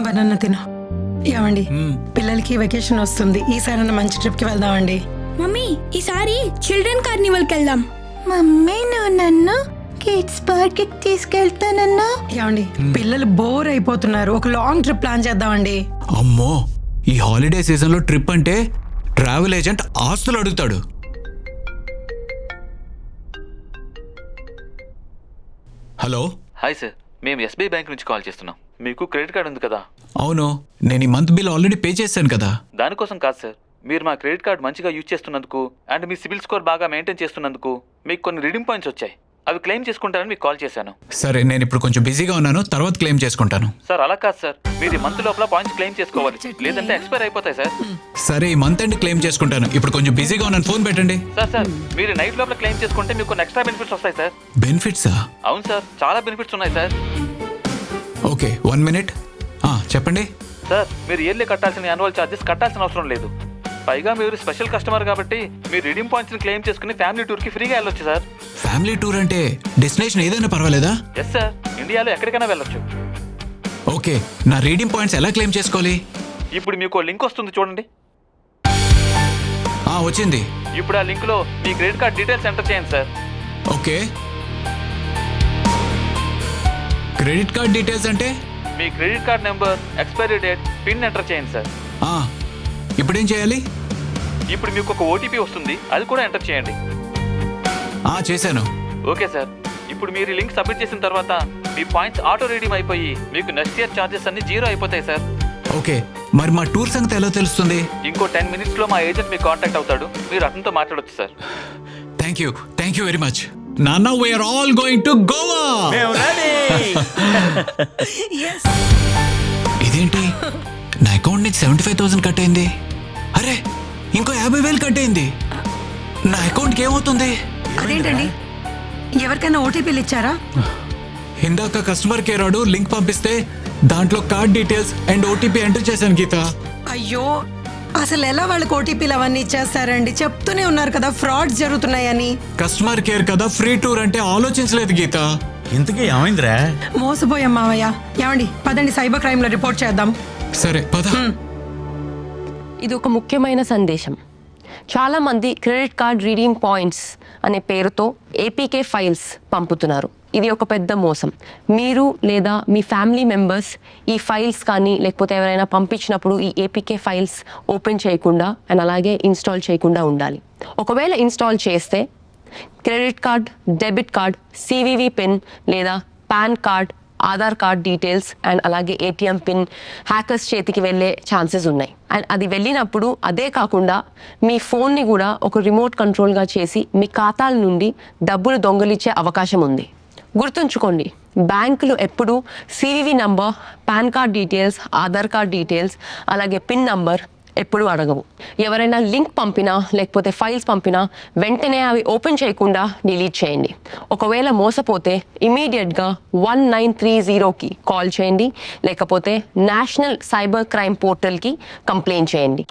Banana తిను. ఏమండి, పిల్లలకి వెకేషన్ వస్తుంది, ఈసారి మంచి ట్రిప్ కి వెళ్దామండి. మమ్మీ ఈసారి చిల్డ్రన్ కార్నివల్కి వెళ్దాం. మమ్మీ నువ్వు నన్ను కిడ్స్ పార్క్ కి తీసుకెళ్తానన్నా. ఏమండి, పిల్లలు బోర్ అయిపోతున్నారు, ఒక లాంగ్ ట్రిప్ ప్లాన్ చేద్దామండి. అమ్మో, ఈ హాలిడే సీజన్ లో ట్రిప్ అంటే ట్రావెల్ ఏజెంట్ ఆస్తులు అడుగుతాడు. హలో. హాయ్ సార్, మేము ఎస్బీఐ బ్యాంక్ నుంచి కాల్ చేస్తున్నాం. మీకు క్రెడిట్ కార్డు ఉంది కదా? అవును, నేను ఈ మంత్ బిల్ ఆల్రెడీ పే చేశాను కదా. దానికోసం కాదు సార్, మీరు మా క్రెడిట్ కార్డు మంచిగా యూజ్ చేస్తున్నందుకు అండ్ మీ సిబిల్ స్కోర్ బాగా మెయింటైన్ చేస్తున్నందుకు మీకు కొన్ని రిడీమ్ పాయింట్స్ వచ్చాయి. అవి క్లెయిమ్ చేసుకుంటారని మీకు కాల్ చేశాను. సరే, నేను ఇప్పుడు కొంచెం బిజీగా ఉన్నాను, తర్వాత క్లెయిమ్ చేసుకుంటాను. సార్ అలా కాదు సార్, మీరు మంత్ లోపల పాయింట్స్ క్లెయిమ్ చేసుకోవాలి, లేదంటే ఎక్స్పైర్ అయిపోతాయి సార్. సరే, ఈ మంత్ ఎండ్ క్లెయిమ్ చేసుకుంటాను. ఇప్పుడు కొంచెం బిజీగా ఉన్నాను, ఫోన్ పెట్టండి. సార్ మీరు నైట్ లోపల క్లెయిమ్ చేసుకుంటే మీకు కొన్ని ఎక్స్ట్రా బెనిఫిట్స్ వస్తాయి సార్. బెనిఫిట్సా? అవును సార్, చాలా బెనిఫిట్స్ ఉన్నాయి సార్. Okay, 1 minute. చెప్పండి. సార్, మీరు ఇయర్లీ కట్టాల్సిన యాన్యువల్ ఛార్జెస్ కట్టాల్సిన అవసరం లేదు. పైగా మీరు స్పెషల్ కస్టమర్ కాబట్టి మీరు రిడీమ్ పాయింట్స్ ని క్లెయిమ్ చేసుకుని ఫ్యామిలీ టూర్ కి ఫ్రీగా వెళ్ళొచ్చు సార్. ఫ్యామిలీ టూర్ అంటే డెస్టినేషన్ ఏదైనా పర్వాలేదా? ఎస్ సార్, ఇండియాలో ఎక్కడికైనా వెళ్ళొచ్చు. ఓకే, నా రీడింగ్ పాయింట్స్ ఎలా క్లెయిమ్ చేసుకోవాలి? ఇప్పుడు మీకు లింక్ వస్తుంది చూడండి. వచ్చింది. ఇప్పుడు ఆ లింక్ లో మీ క్రెడిట్ కార్డ్ డీటెయిల్స్ ఎంటర్ చేయండి sir. Okay, credit card details అంటే మీ credit card number, expiry date, pin enter చేయండి సార్. ఇప్పుడేం చేయాలి? ఇప్పుడు మీకు ఒక ఓటీపీ వస్తుంది, అది కూడా ఎంటర్ చేయండి. చేశాను. ఓకే సార్, ఇప్పుడు మీరు లింక్ సబ్మిట్ చేసిన తర్వాత మీ పాయింట్స్ ఆటో రీడీమ్ అయిపోయి మీకు నెక్స్ట్ ఇయర్ ఛార్జెస్ అన్ని 0 అయిపోతాయి సార్. ఓకే, మరి మా టూర్ సంగతి ఎలా తెలుస్తుంది? ఇంకో 10 minutes లో మా ఏజెంట్ మీకు కాంటాక్ట్ అవుతాడు, మీరు అతనితో మాట్లాడొచ్చు sir. Thank you very much. నాన్న, we are all going to Goa. ఇదేంటి, నా అకౌంట్ నుంచి 75,000 కట్ అయింది. అరే, ఇంకో 50,000 కట్ అయింది. నా అకౌంట్కి ఏమవుతుంది? అదేంటండి, ఎవరికైనా ఓటీపీలు ఇచ్చారా? ఇందాక కస్టమర్ కేర్ వాడు లింక్ పంపిస్తే దాంట్లో card details and OTP enter చేశాను గీత. అయ్యో, అసలు ఎలా వాళ్ళకి ఓటీపీలు అవన్నీ ఇచ్చేస్తారండి? చెప్తూనే ఉన్నారు కదా ఫ్రాడ్స్ జరుగుతున్నాయని. కస్టమర్ కేర్ కదా, ఫ్రీ టూర్ అంటే ఆలోచించలేదు గీత. ఇంతకీ ఏమైందిరా? మోసపోయాం మావయ్య. ఏమండి, పదండి సైబర్ క్రైమ్ లో రిపోర్ట్ చేద్దాం. సరే పద. ఇది ఒక ముఖ్యమైన సందేశం. చాలామంది క్రెడిట్ కార్డ్ రీడీమ్ పాయింట్స్ అనే పేరుతో ఏపీకే ఫైల్స్ పంపుతున్నారు. ఇది ఒక పెద్ద మోసం. మీరు లేదా మీ ఫ్యామిలీ మెంబర్స్ ఈ ఫైల్స్ కానీ లేకపోతే ఎవరైనా పంపించినప్పుడు ఈ ఏపీకే ఫైల్స్ ఓపెన్ చేయకుండా అండ్ అలాగే ఇన్స్టాల్ చేయకుండా ఉండాలి. ఒకవేళ ఇన్స్టాల్ చేస్తే credit card, debit card, CVV pin లేదా PAN card, Aadhaar card details and అలాగే ఏటీఎం పిన్ హ్యాకర్స్ చేతికి వెళ్ళే ఛాన్సెస్ ఉన్నాయి. అండ్ అది వెళ్ళినప్పుడు అదే కాకుండా మీ ఫోన్ని కూడా ఒక రిమోట్ కంట్రోల్గా చేసి మీ ఖాతాల నుండి డబ్బులు దొంగలిచ్చే అవకాశం ఉంది. గుర్తుంచుకోండి, బ్యాంకులు ఎప్పుడు CVV number, pan card details, Aadhaar card details అలాగే పిన్ నంబర్ ఎప్పుడు అడగవు. ఎవరైనా లింక్ పంపినా లేకపోతే ఫైల్స్ పంపినా వెంటనే అవి ఓపెన్ చేయకుండా డిలీట్ చేయండి. ఒకవేళ మోసపోతే ఇమీడియట్గా 1930కి కాల్ చేయండి, లేకపోతే నేషనల్ సైబర్ క్రైమ్ పోర్టల్కి కంప్లైంట్ చేయండి.